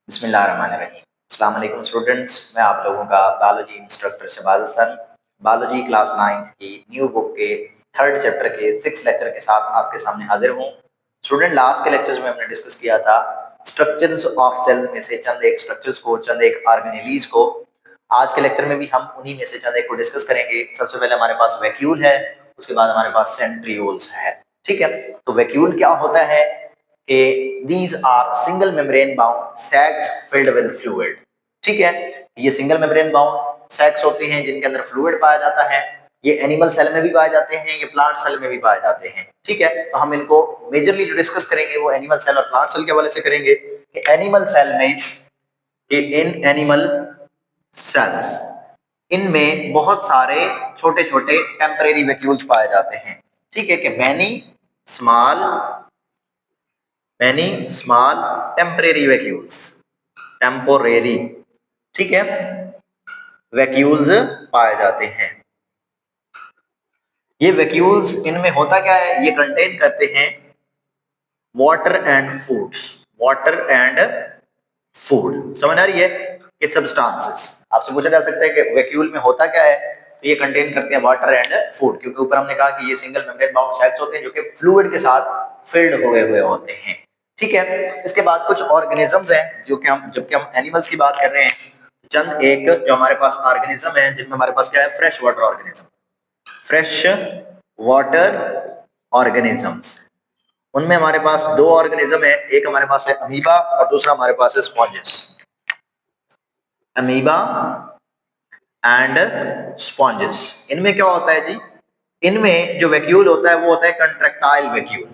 बिस्मिल्लाहिर्रहमानिर्रहीम। अस्सलाम वालेकुम स्टूडेंट्स, मैं आप लोगों का biology instructor Shahbaz Hasan biology class 9 की न्यू बुक के 3rd चैप्टर के 6 लेक्चर के साथ आपके सामने हाजिर हूँ। स्टूडेंट, लास्ट के लेक्चर्स में हमने डिस्कस किया था स्ट्रक्चर्स ऑफ सेल्स में से चंद एक स्ट्रक्चर्स को, चंद एक ऑर्गेनेलीज को। आज के लेक्चर में भी हम उन्हीं में से चंद एक को डिस्कस करेंगे। सबसे पहले हमारे पास वैक्यूल है, उसके बाद हमारे पास सेंट्रियोल्स है। ठीक है, तो वैक्यूल क्या होता है कि these are single membrane bound sacs filled with fluid। ठीक है, ये सिंगल मेम्ब्रेन बाउंड सैक्स होते हैं जिनके अंदर फ्लूइड पाया जाता है। ये एनिमल सेल में भी पाए जाते हैं, ये प्लांट सेल में भी पाए जाते हैं। ठीक है, तो हम इनको मेजरली जो डिस्कस करेंगे वो एनिमल सेल और प्लांट सेल के हवाले से करेंगे कि एनिमल सेल में इन एनिमल सेल्स इनमें बहुत सारे छोटे छोटे टेम्परेरी वैक्यूल्स पाए जाते हैं। ठीक है, कि many small temporary vacuoles, temporary, ठीक है, वैक्यूल्स पाए जाते हैं। ये वैक्यूल्स इनमें होता क्या है, ये कंटेन करते हैं वाटर एंड फूड। समझ आ रही है कि सब्सटेंसेस। आपसे पूछा जा सकता है कि वैक्यूल में होता क्या है, तो ये कंटेन करते हैं वाटर एंड फूड, क्योंकि ऊपर हमने कहा कि ये सिंगल मेम्ब्रेन बाउंड सैक्स होते हैं जो कि फ्लूइड के साथ फिल्ड हुए होते हैं। ठीक है, इसके बाद कुछ ऑर्गेनिजम्स हैं जो कि जबकि हम एनिमल्स की बात कर रहे हैं, चंद एक जो हमारे पास ऑर्गेनिज्म है जिनमें हमारे पास क्या है, फ्रेश वाटर ऑर्गेनिजम्स। उनमें हमारे पास दो ऑर्गेनिज्म है, एक हमारे पास है अमीबा और दूसरा हमारे पास है स्पॉन्जेस। अमीबा एंड स्पॉन्जेस, इनमें क्या होता है जी, इनमें जो वैक्यूल होता है वो होता है कंट्रैक्टाइल वैक्यूल,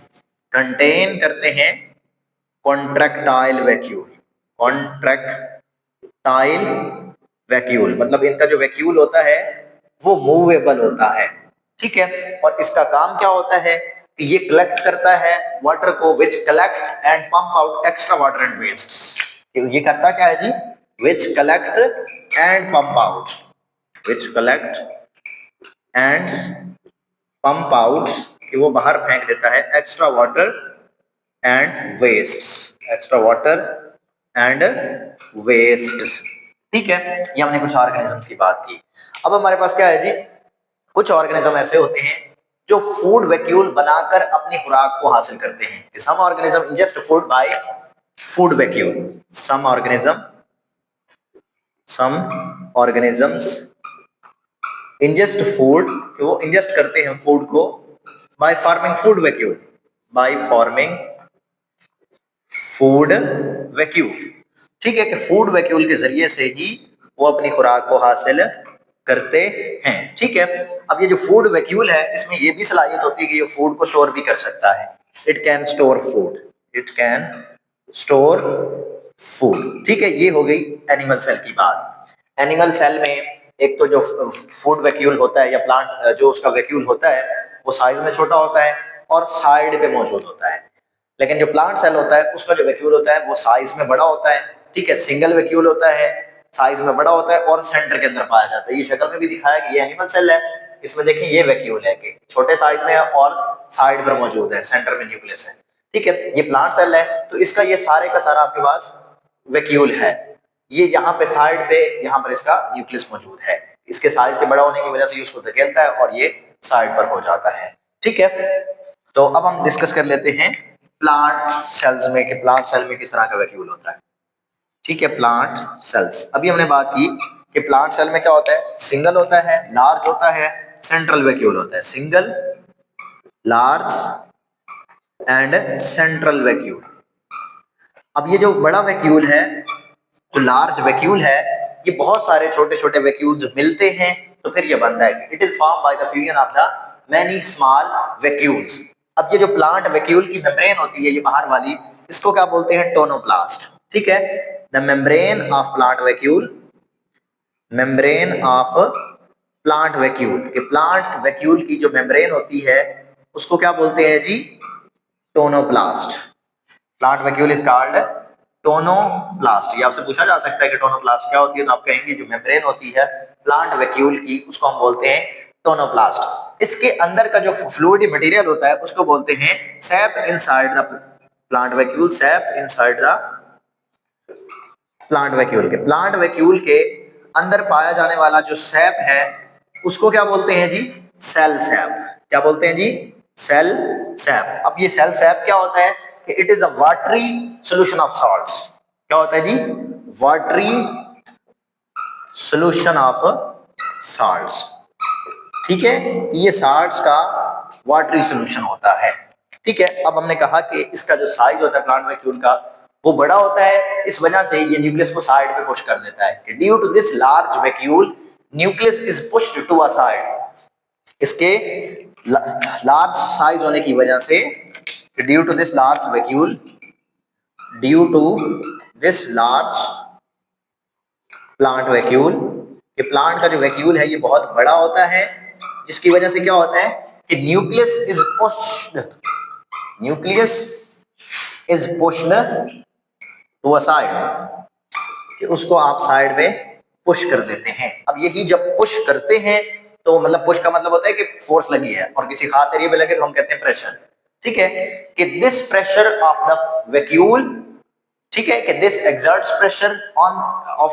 कंटेन करते हैं कॉन्ट्रैक्टाइल वैक्यूल, मतलब इनका जो वैक्यूल होता है वो मूवेबल होता है। ठीक है, और इसका काम क्या होता है कि ये कलेक्ट करता है वाटर को, which collect and pump out extra water and waste. ये करता क्या है जी, which collect and pump out, कि वो बाहर फेंक देता है एक्स्ट्रा वाटर एंड वेस्ट। ठीक है, ये हमने कुछ ऑर्गेनिजम्स की बात की। अब हमारे पास क्या है जी, कुछ ऑर्गेनिज्म ऐसे होते हैं जो फूड वैक्यूल बनाकर अपनी खुराक को हासिल करते हैं। Some organism ingest food by food vacuole, some organisms ingest food, वो इंजेस्ट करते हैं फूड को बाय फॉर्मिंग फूड वैक्यूल। ठीक है, कि फूड वैक्यूल के जरिए से ही वो अपनी खुराक को हासिल करते हैं। ठीक है, अब ये जो फूड वैक्यूल है इसमें ये भी सलाहियत होती है कि ये फूड को स्टोर भी कर सकता है। It can store food. ठीक है, ये हो गई एनिमल सेल की बात। एनिमल सेल में एक तो जो फूड वैक्यूल होता है या प्लांट जो उसका वैक्यूल होता है वो साइज में छोटा होता है और साइड पे मौजूद होता है, लेकिन जो प्लांट सेल होता है उसका जो वैक्यूल होता है वो साइज में बड़ा होता है। ठीक है, सिंगल वैक्यूल होता है, साइज में बड़ा होता है और सेंटर के अंदर पाया जाता है। ये शक्ल में भी दिखाया कि ये एनिमल सेल है, इसमें देखिए ये वैक्यूल है कि छोटे साइज में है और साइड पर मौजूद है, सेंटर में न्यूक्लियस है। ठीक है, ये प्लांट सेल है तो इसका ये सारे का सारा आपके पास वैक्यूल है। ये यहाँ पे साइड पे, यहाँ पर इसका न्यूक्लियस मौजूद है, इसके साइज के बड़ा होने की वजह से उसको धकेलता है और ये साइड पर हो जाता है। ठीक है, तो अब हम डिस्कस कर लेते हैं प्लांट सेल्स में कि प्लांट सेल में किस तरह का वैक्यूल होता है। ठीक है, प्लांट सेल्स, अभी हमने बात की कि प्लांट सेल में क्या होता है, सिंगल होता है, लार्ज होता है, सेंट्रल वैक्यूल होता है, single, large and central vacuole. अब ये जो बड़ा वैक्यूल है, जो लार्ज वैक्यूल है, ये बहुत सारे छोटे छोटे वैक्यूल्स मिलते हैं तो फिर ये बनता है। It is form by the fusion of the many small vacuoles. अब ये जो प्लांट वैक्यूल की मेम्ब्रेन होती है, ये बाहर वाली, इसको क्या बोलते हैं, टोनोप्लास्ट। ठीक है, the membrane of plant vacuole, कि प्लांट वैक्यूल की जो मेम्ब्रेन होती है उसको क्या बोलते हैं जी, tonoplast. Plant vacuole is called tonoplast. ये आपसे पूछा जा सकता है कि टोनोप्लास्ट क्या होती है, तो आप कहेंगे जो मेम्ब्रेन होती है प्लांट वैक्यूल की उसको हम बोलते हैं टोनोप्लास्ट। इसके अंदर का जो फ्लूइडी मटेरियल होता है उसको बोलते हैं SAP inside the plant vacuole, SAP inside the plant vacuole के अंदर पाया जाने वाला जो सैप है उसको क्या बोलते हैं जी? Cell SAP. क्या बोलते हैं जी? Cell SAP. अब ये सेल सैप क्या होता है कि it is a watery solution of salts. क्या होता है जी? Watery solution of salts. ठीक है, ये सॉल्ट्स का वाटरी सोल्यूशन होता है। ठीक है, अब हमने कहा कि इसका जो साइज होता है प्लांट वैक्यूल का वो बड़ा होता है, इस वजह से ये न्यूक्लियस को साइड पे पुश कर देता है। Due to this large vacuole nucleus is pushed to a side. इसके लार्ज साइज होने की वजह से due to this large vacuole, due to this large plant vacuole, ये प्लांट का जो वैक्यूल है ये बहुत बड़ा होता है, जिसकी वजह से क्या होता है कि nucleus is pushed to a side, कि उसको आप साइड में पुश कर देते हैं। अब यही जब पुश करते हैं तो मतलब पुश का मतलब होता है कि फोर्स लगी है और किसी खास एरिया पे लगे तो हम कहते हैं प्रेशर। ठीक है, कि this pressure of the vacuole, ठीक है, कि this exerts pressure on off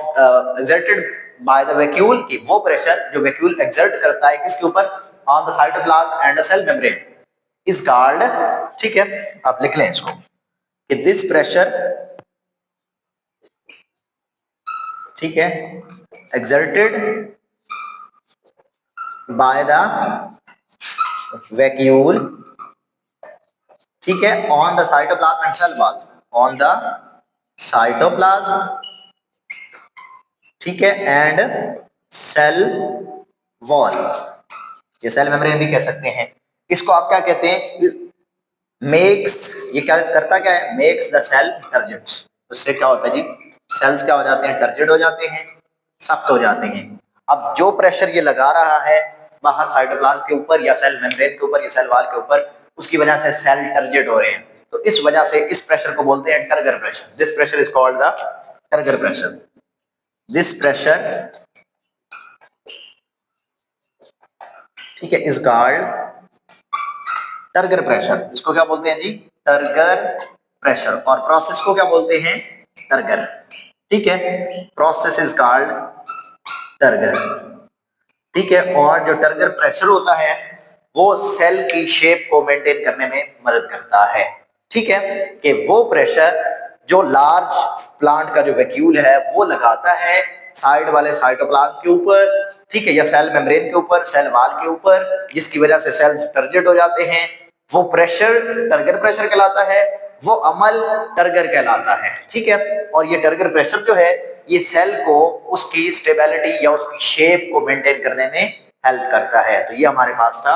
exerted by the vacuole, कि वो प्रेशर जो वैक्यूल एक्सर्ट करता है किसके ऊपर? On the cytoplasm and the cell membrane is called, ठीक है, आप लिख लें इसको, कि दिस प्रेशर, ठीक है, एक्सर्टेड बाय द वैक्यूल, ठीक है, on the cytoplasm and cell wall, on the cytoplasm, ठीक है, एंड सेल वॉल, ये सेल मेम्ब्रेन भी कह सकते हैं। इसको आप क्या कहते हैं? मेक्स, ये क्या करता क्या है? Makes the cell turgid. उससे क्या होता है जी? सेल्स क्या हो जाते हैं? टर्जिड हो जाते हैं, सख्त हो जाते हैं। अब जो प्रेशर ये लगा रहा है बाहर साइटोप्लाज्म के ऊपर या सेल मेम्ब्रेन के ऊपर या सेल वॉल के ऊपर, उसकी वजह से सेल टर्जिड हो रहे हैं, तो इस वजह से इस प्रेशर को बोलते हैं turgor pressure. This pressure is called the turgor pressure. This pressure, ठीक है, इज कॉल्ड टर्गर प्रेशर। इसको क्या बोलते हैं जी? Turgor pressure. और प्रोसेस को क्या बोलते हैं? टर्गर। ठीक है, प्रोसेस इज कॉल्ड टर्गर। ठीक है, और जो टर्गर प्रेशर होता है वो सेल की शेप को मेंटेन करने में मदद करता है। ठीक है, कि वो प्रेशर जो लार्ज प्लांट का जो वैक्यूल है वो लगाता है साइड वाले साइटोप्लाज्म के ऊपर, ठीक है, या सेल मेम्ब्रेन के ऊपर, सेल वॉल के ऊपर, जिसकी वजह से सेल्स टर्जिड हो जाते हैं, वो प्रेशर टर्गर प्रेशर कहलाता है, वो अमल टर्गर कहलाता है। ठीक है, और ये टर्गर प्रेशर जो है ये सेल को उसकी स्टेबिलिटी या उसकी शेप को मेंटेन करने में हेल्प करता है। तो ये हमारे पास था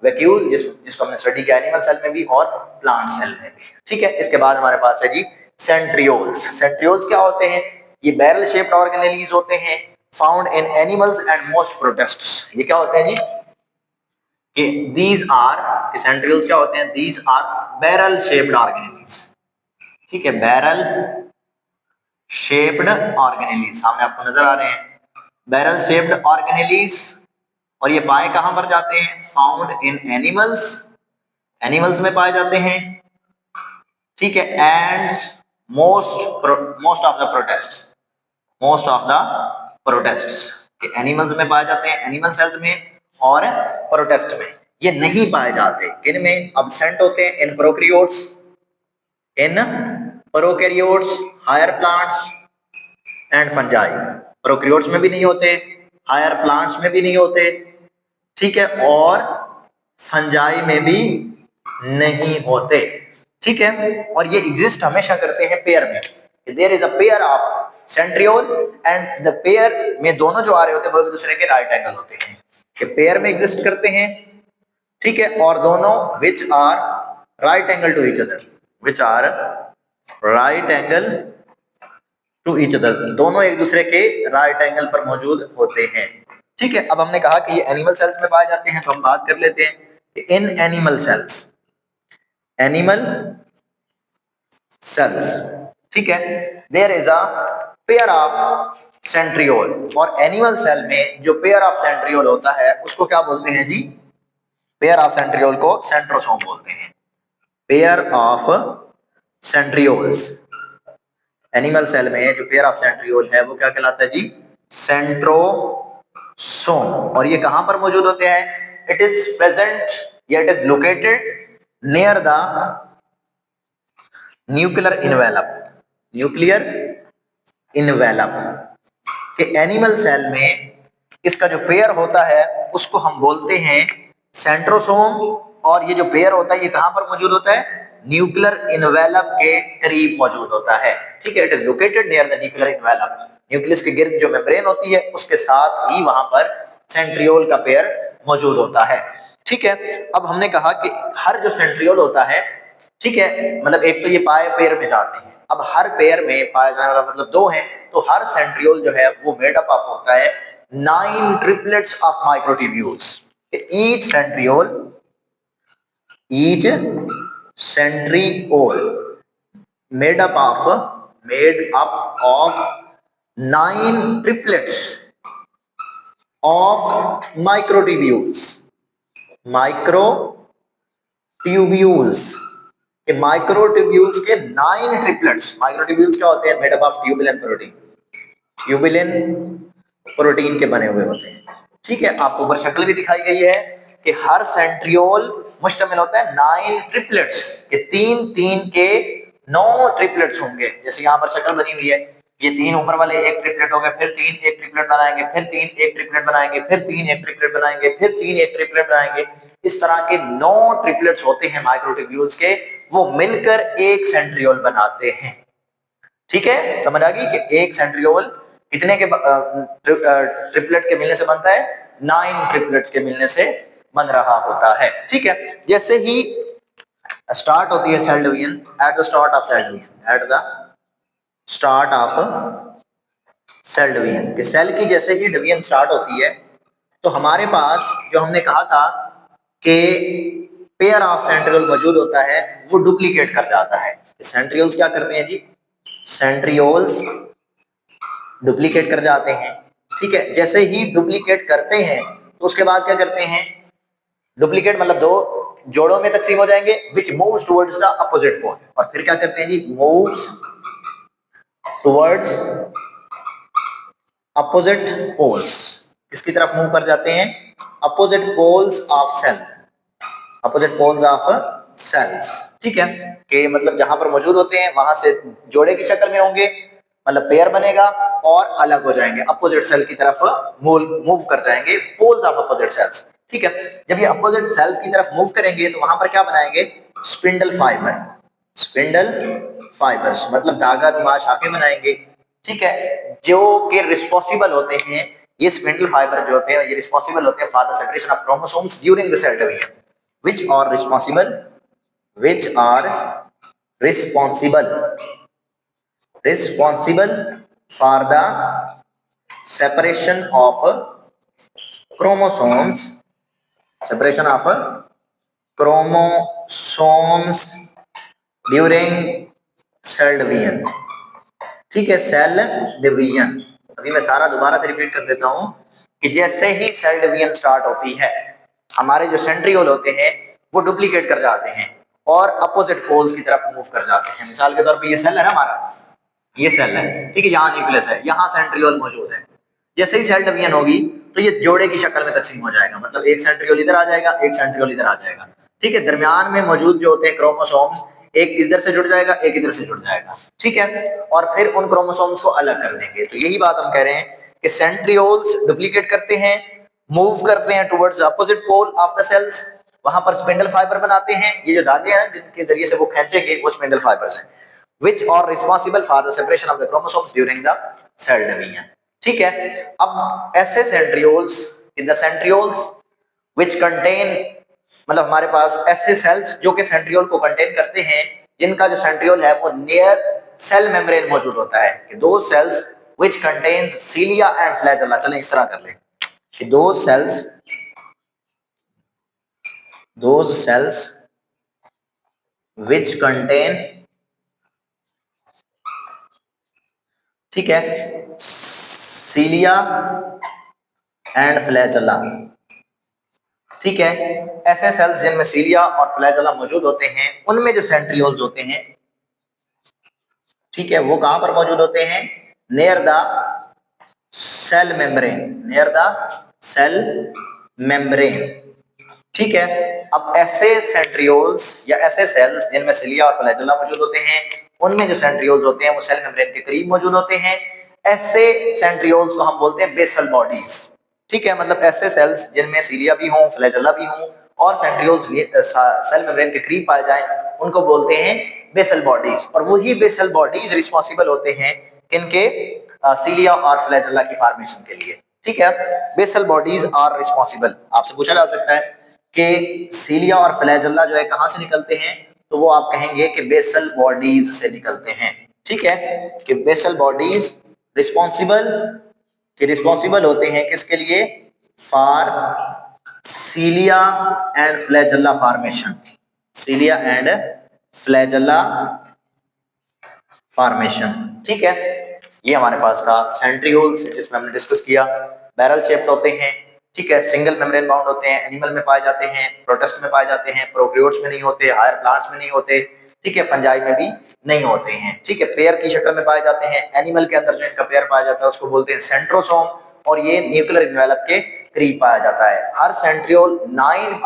वैक्यूल, जिसको हमने स्टडी किया एनिमल सेल में भी और प्लांट सेल में भी। ठीक है, इसके बाद हमारे पास है जी सेंट्रियोल्स। सेंट्रियोल्स क्या होते हैं? ये बैरल शेप्ड ऑर्गेनेलीज होते हैं, found in animals and most प्रोटिस्ट्स। ये क्या होते हैं जी? कि दीज आर, सेंट्रियोल्स क्या होते हैं? These are barrel shaped organelles. ठीक है, बैरल शेप्ड ऑर्गेनेलीज सामने आपको नजर आ रहे हैं, बैरल शेप्ड ऑर्गेनेलीज। और ये पाए कहां पर जाते हैं? फाउंड इन एनिमल्स, एनिमल्स में पाए जाते हैं। ठीक है, and most of the protist, most of the protist animals में पाए जाते हैं, एनिमल सेल्स में और प्रोटिस्ट में। ये नहीं पाए जाते किन में? एब्सेंट होते हैं in prokaryotes, in prokaryotes, higher plants and fungi. Prokaryotes में भी नहीं होते, हायर प्लांट्स में भी नहीं होते, ठीक है, और फंजाई में भी नहीं होते। ठीक है, और ये एग्जिस्ट हमेशा करते हैं पेयर में। There is a pair of centriole and the pair में दोनों जो आ रहे होते हैं वो एक दूसरे के राइट एंगल होते हैं, कि पेयर में एग्जिस्ट करते हैं। ठीक है, और दोनों which are right angle to each other, which are right angle to each other, दोनों एक दूसरे के राइट एंगल पर मौजूद होते हैं। ठीक है, अब हमने कहा कि ये एनिमल सेल्स में पाए जाते हैं, तो हम बात कर लेते हैं कि in animal cells, animal cells, ठीक है, there is a pair of centriole. और एनिमल सेल में जो पेयर ऑफ सेंट्रियोल होता है उसको क्या बोलते हैं जी? पेयर ऑफ सेंट्रियोल को सेंट्रोसोम बोलते हैं। Pair of centrioles, animal cell में जो पेयर ऑफ सेंट्रियोल है वो क्या कहलाता है जी? सेंट्रोसोम। और ये कहां पर मौजूद होते हैं? इट इज प्रेजेंट या it is located near the nuclear envelope. Nuclear envelope के एनिमल सेल में इसका जो पेयर होता है उसको हम बोलते हैं सेंट्रोसोम। और ये जो पेयर होता है ये कहां पर मौजूद होता है? न्यूक्लियर इनवेलप के करीब मौजूद होता है। ठीक है, it is located near the nuclear envelope. Nucleus के गिर्द जो मेम्ब्रेन होती है उसके साथ ही वहां पर सेंट्रियोल का पेयर मौजूद होता है। ठीक है, अब हमने कहा कि हर जो सेंट्रियोल होता है, ठीक है, मतलब एक तो ये पाए पेयर में जाते हैं, अब हर पेयर में पाया जाने वाला मतलब दो हैं, तो हर सेंट्रियोल जो है वो मेड अप ऑफ होता है 9 triplets of microtubules. Each centriole made up of 9 triplets of microtubules। Microtubules के 9 ट्रिपलेट्स। माइक्रोट्यूब्यूल्स क्या होते हैं? Made up of tubulin protein. Tubulin protein के बने हुए होते हैं। ठीक है, आपको ऊपर शक्ल भी दिखाई गई है कि हर सेंट्रियोल मुश्तमिल होता है 9 ट्रिपलेट्स के, 3 के 9 ट्रिपलेट्स होंगे। जैसे यहाँ पर शक्ल बनी हुई है, ये 3 ऊपर वाले एक ट्रिपलेट हो गए, फिर 3 एक ट्रिपलेट बनाएंगे, फिर 3 एक ट्रिपलेट बनाएंगे, फिर 3 एक ट्रिपलेट बनाएंगे, फिर 3 एक ट्रिपलेट बनाएंगे। इस तरह के 9 ट्रिपलेट्स होते हैं माइक्रोट्यूब्यूल्स के, वो मिलकर एक सेंट्रियोल बनाते हैं। ठीक है, समझ आ गई कि एक सेंट्रियोल कितने के ट्रिपलेट के मिलने से बनता है? 9 ट्रिपलेट के मिलने से बन रहा होता है। ठीक है, जैसे ही स्टार्ट होती है cell division, at the start of cell division, कि सेल की जैसे ही डिवीजन स्टार्ट होती है तो हमारे पास जो हमने कहा था कि पेयर ऑफ सेंट्रियोल मौजूद होता है वो डुप्लीकेट कर जाता है। सेंट्रियोल्स क्या करते हैं जी? सेंट्रियोल्स डुप्लीकेट कर जाते हैं। ठीक है, जैसे ही डुप्लीकेट करते हैं तो उसके बाद क्या करते हैं? डुप्लीकेट मतलब दो जोड़ों में तकसीम हो जाएंगे, which moves towards the opposite pole. और फिर क्या करते हैं जी? Moves towards opposite poles. किसकी तरफ मूव कर जाते हैं? Opposite poles of cell, opposite poles of cells. ठीक है, कि मतलब जहां पर मौजूद होते हैं वहां से जोड़े की शक्ल में होंगे, मतलब पेयर बनेगा और अलग हो जाएंगे, अपोजिट सेल की तरफ मूव कर जाएंगे, पोल्स ऑफ अपोजिट सेल्स। ठीक है, जब ये अपोजिट सेल की तरफ मूव करेंगे तो वहां पर क्या बनाएंगे? स्पिंडल फाइबर्स, मतलब धागा नुमा शाखें बनाएंगे। ठीक है, जो कि रिस्पॉन्सिबल होते हैं, ये स्पिंडल फाइबर जो होते हैं ये रिस्पॉन्सिबल होते हैं for the separation of chromosomes during the cell division, which are responsible for the separation of chromosomes during cell division। ठीक है, सेल डिवीजन। अभी मैं सारा दोबारा से रिपीट कर देता हूं कि जैसे ही सेल डिवीजन स्टार्ट होती है हमारे जो सेंट्रियोल होते हैं वो डुप्लीकेट कर जाते हैं और अपोजिट पोल्स की तरफ मूव कर जाते हैं। मिसाल के तौर पे ये सेल है ना हमारा, ये सेल है, ठीक है, यहाँ न्यूक्लियस है, यहाँ सेंट्रियोल मौजूद है। जैसे ही सेल डिवीजन होगी तो ये जोड़े की शक्ल में तकसीम हो जाएगा, मतलब एक सेंट्रियोल इधर आ जाएगा, एक सेंट्रियोल इधर आ जाएगा। ठीक है, दरमियान में मौजूद जो होते हैं क्रोमोसोम्स, एक इधर से जुड़ जाएगा, एक इधर से जुड़ जाएगा। ठीक है, और फिर उन क्रोमोसोम्स को अलग कर देंगे। तो यही बात हम कह रहे हैं कि सेंट्रियोल्स डुप्लीकेट करते हैं, मूव करते हैं towards opposite pole of the cells, वहां पर स्पिंडल फाइबर बनाते हैं। ये जो धागे हैं जिनके जरिए से वो खींचेंगे वो स्पिंडल फाइबर्स हैं, which are responsible for the separation of the chromosomes during the cell division। ठीक है, अब ऐसे centrioles, in the centrioles which contain, मतलब हमारे पास ऐसे सेल्स जो कि सेंट्रियोल को कंटेन करते हैं, जिनका जो सेंट्रियोल है वो नियर सेल मेम्ब्रेन मौजूद होता है, कि दो sales which contains cilia and flagella। चलें इस तरह कर लें कि those cells which contain, ठीक है, cilia and flagella। ठीक है, ऐसे सेल्स जिनमें सीलिया और फ्लैजेला मौजूद होते हैं उनमें जो सेंट्रियोल्स होते हैं, ठीक है, वो कहां पर मौजूद होते हैं? Near the cell membrane, near the cell membrane. ठीक है, अब ऐसे सेंट्रियोल्स या ऐसे सेल्स जिनमें सिलिया और फ्लैजेला मौजूद होते हैं, उनमें जो सेंट्रियोल्स होते हैं वो सेल मेम्ब्रेन के करीब मौजूद होते हैं। ऐसे सेंट्रियोल्स को हम बोलते हैं बेसल बॉडीज। ठीक है, मतलब ऐसे सेल्स जिनमें सिलिया भी हो, फ्लैजेला भी हो और सेंट्रियोल्स सेल मेम्ब्रेन के करीब पाए जाएं, उनको बोलते हैं बेसल बॉडीज। और वही बेसल बॉडीज रिस्पॉन्सिबल होते हैं किनके? सिलिया और फ्लैजेला की फॉर्मेशन के लिए। ठीक है, बेसल बॉडीज आर रिस्पॉन्सिबल। आपसे पूछा जा सकता है कि सिलिया और फ्लैजेला जो है कहां से निकलते हैं, तो वो आप कहेंगे कि बेसल बॉडीज से निकलते हैं। ठीक है, कि बेसल बॉडीज रिस्पॉन्सिबल होते हैं किसके लिए? For cilia and flagella formation, cilia and flagella formation. ठीक है, ये हमारे पास था सेंट्रियोल्स जिसमें हमने डिस्कस किया। बैरल शेप्ड होते हैं। ठीक है, सिंगल मेम्ब्रेन बाउंड होते हैं, एनिमल में पाए जाते हैं, प्रोटिस्ट में पाए जाते हैं, प्रोकैरियोट्स में नहीं होते, हायर प्लांट्स में नहीं होते। ठीक है, फंजाई में भी नहीं होते हैं। ठीक है, पेयर की शक्ल में पाए जाते हैं। एनिमल के अंदर जो इनका पेयर पाया जाता है उसको बोलते हैं सेंट्रोसोम, और ये न्यूक्लियर इन्वेलप के करीब पाया जाता है। हर सेंट्रियोल 9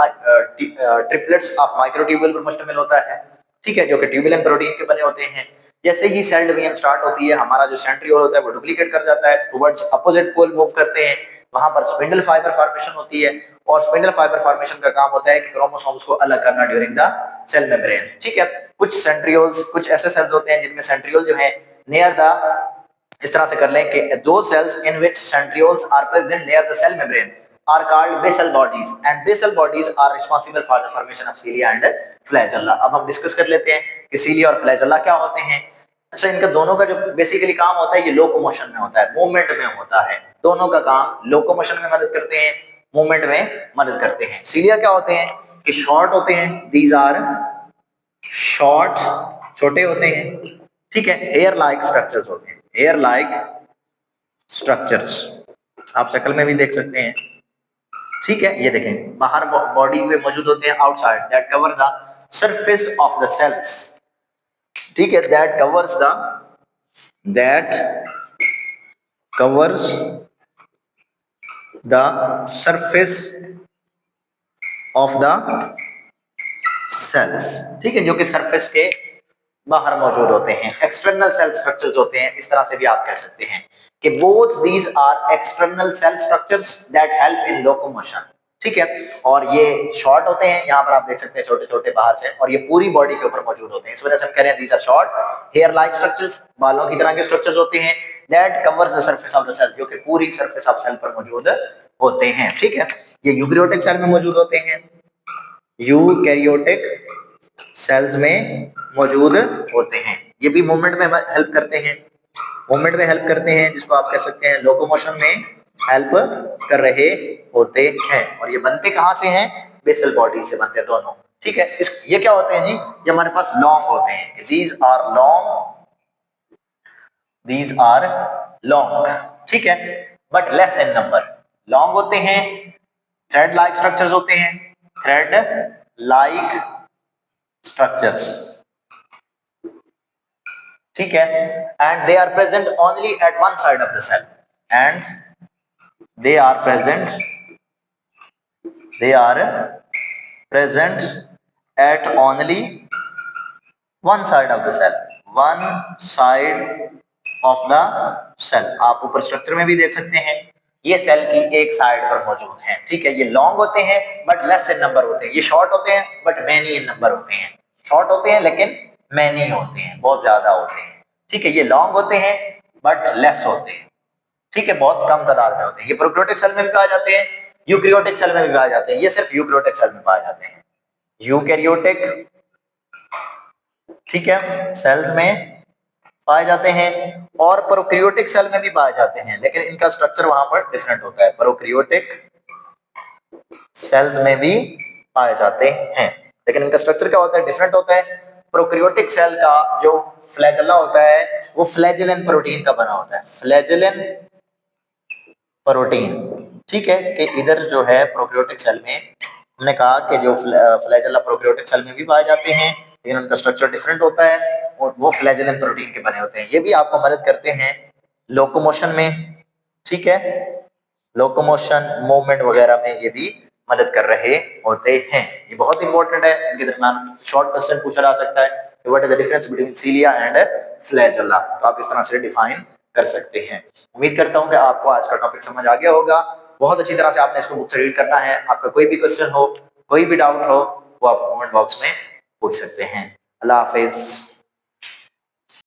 ट्रिपलेट्स ऑफ माइक्रोट्यूब्यूल पर मुश्तमिल होता है। ठीक है, जो कि ट्यूबुलिन प्रोटीन के बने होते हैं। जैसे ही सेल डिवीजन स्टार्ट होती है, हमारा जो सेंट्रियोल होता है वो डुप्लीकेट कर जाता है, टुवर्ड्स अपोजिट पोल मूव करते हैं। वहां पर स्पिंडल फाइबर फॉर्मेशन होती है, और स्पिंडल फाइबर फॉर्मेशन का काम होता है कि क्रोमोसोम्स को अलग करना ड्यूरिंग द सेल मेम्ब्रेन। ठीक है, कुछ सेंट्रियोल्स, कुछ ऐसे सेल्स होते हैं जिनमें सेंट्रियोल जो है नियर द, इस तरह से कर लें कि दो cells in which centrioles are present near the cell membrane are called basal bodies, and basal bodies are responsible for the formation of cilia and flagella। अब हम डिस्कस कर लेते हैं कि cilia और flagella क्या होते हैं। अच्छा, इनका दोनों का जो बेसिकली काम होता है ये लोकोमोशन में होता है, मूवमेंट में होता है। दोनों का काम लोकोमोशन में मदद करते हैं, मूवमेंट में मदद करते हैं। cilia क्या होते हैं कि शॉर्ट होते हैं, these are शॉर्ट, छोटे होते हैं। ठीक है, हेयर लाइक स्ट्रक्चर्स होते हैं, हेयर लाइक स्ट्रक्चर्स आप शक्ल में भी देख सकते हैं। ठीक है, ये देखें, बाहर बॉडी में मौजूद होते हैं, outside, that cover the surface of the cells. ठीक है, that covers the surface of the cells. ठीक है, जो कि सरफेस के बाहर मौजूद होते हैं, एक्सटर्नल सेल स्ट्रक्चर्स होते हैं। इस तरह से भी आप कह सकते हैं कि both these are external cell structures that help in locomotion. ठीक है, और ये शॉर्ट होते हैं, यहाँ पर आप देख सकते हैं छोटे छोटे बाहर से, और ये पूरी बॉडी के ऊपर मौजूद होते हैं। इस वजह से हम कह रहे हैं these are short hair like structures, बालों की तरह के स्ट्रक्चर्स होते हैं, that covers the surface of the cell, जो कि पूरी सरफेस ऑफ सेल पर मौजूद होते हैं। ठीक है, ये यूकैरियोटिक सेल में मौजूद होते हैं, यूकैरियोटिक सेल्स में मौजूद होते हैं। ये भी मूवमेंट में हेल्प करते हैं, मूवमेंट में हेल्प करते हैं, जिसको आप कह सकते हैं लोकोमोशन में हेल्प कर रहे होते हैं। और ये बनते कहां से हैं? बेसल बॉडी से बनते हैं दोनों। ठीक है, ये क्या होते हैं जी? ये हमारे पास लॉन्ग होते हैं, दीज आर लॉन्ग। ठीक है, but less in number. Long होते हैं, थ्रेड लाइक स्ट्रक्चर्स होते हैं, थ्रेड लाइक स्ट्रक्चर्स। ठीक है, and they are present only at one side of the cell, and they are present at only one side of the cell, one side of the cell। आप ऊपर structure में भी देख सकते हैं, ये सेल की एक साइड पर मौजूद है। ठीक है, ये लॉन्ग होते हैं बट लेस इन नंबर होते हैं, ये शॉर्ट होते हैं बट मैनी इन नंबर होते हैं। शॉर्ट होते हैं लेकिन मैनी होते हैं, बहुत ज्यादा होते हैं। ठीक है, ये लॉन्ग होते हैं बट लेस होते हैं। ठीक है, बहुत कम तादाद में होते हैं। ये प्रोकैरियोटिक सेल में भी पाए जाते हैं, यूकैरियोटिक सेल में भी पाए जाते हैं। ये सिर्फ यूकैरियोटिक सेल में पाए जाते हैं, यूकैरियोटिक, ठीक है, सेल्स में पाए जाते हैं, और प्रोकैरियोटिक सेल में भी पाए जाते हैं, लेकिन इनका स्ट्रक्चर वहां पर डिफरेंट होता है। प्रोकैरियोटिक सेल्स में भी पाए जाते हैं, लेकिन इनका स्ट्रक्चर क्या होता है? डिफरेंट होता है। प्रोकैरियोटिक सेल का जो फ्लैजेला होता है वो फ्लैजेलिन प्रोटीन का बना होता है, फ्लैजेलिन प्रोटीन। ठीक है, कि इधर जो है प्रोकैरियोटिक सेल में हमने कहा कि जो फ्लैजेला प्रोकैरियोटिक सेल में भी पाए जाते हैं, लेकिन उनका स्ट्रक्चर डिफरेंट होता है और वो फ्लैजेलन प्रोटीन के बने होते हैं। ये भी आपको मदद करते हैं लोकोमोशन में, ठीक है, लोकोमोशन मूवमेंट वगैरह में ये भी मदद कर रहे होते हैं। ये बहुत इंपॉर्टेंट है, इनके दरमियान शॉर्ट क्वेश्चन पूछा जा सकता है, what is the difference between cilia and flagella, तो आप इस तरह से डिफाइन कर सकते हैं। उम्मीद करता हूं कि आपको आज का टॉपिक समझ आ गया होगा। बहुत अच्छी तरह से आपने इसको बुक से रीड करना है। आपका कोई भी क्वेश्चन हो, कोई भी डाउट हो, वो आप कमेंट बॉक्स में पूछ सकते हैं। अल्लाह हाफिज।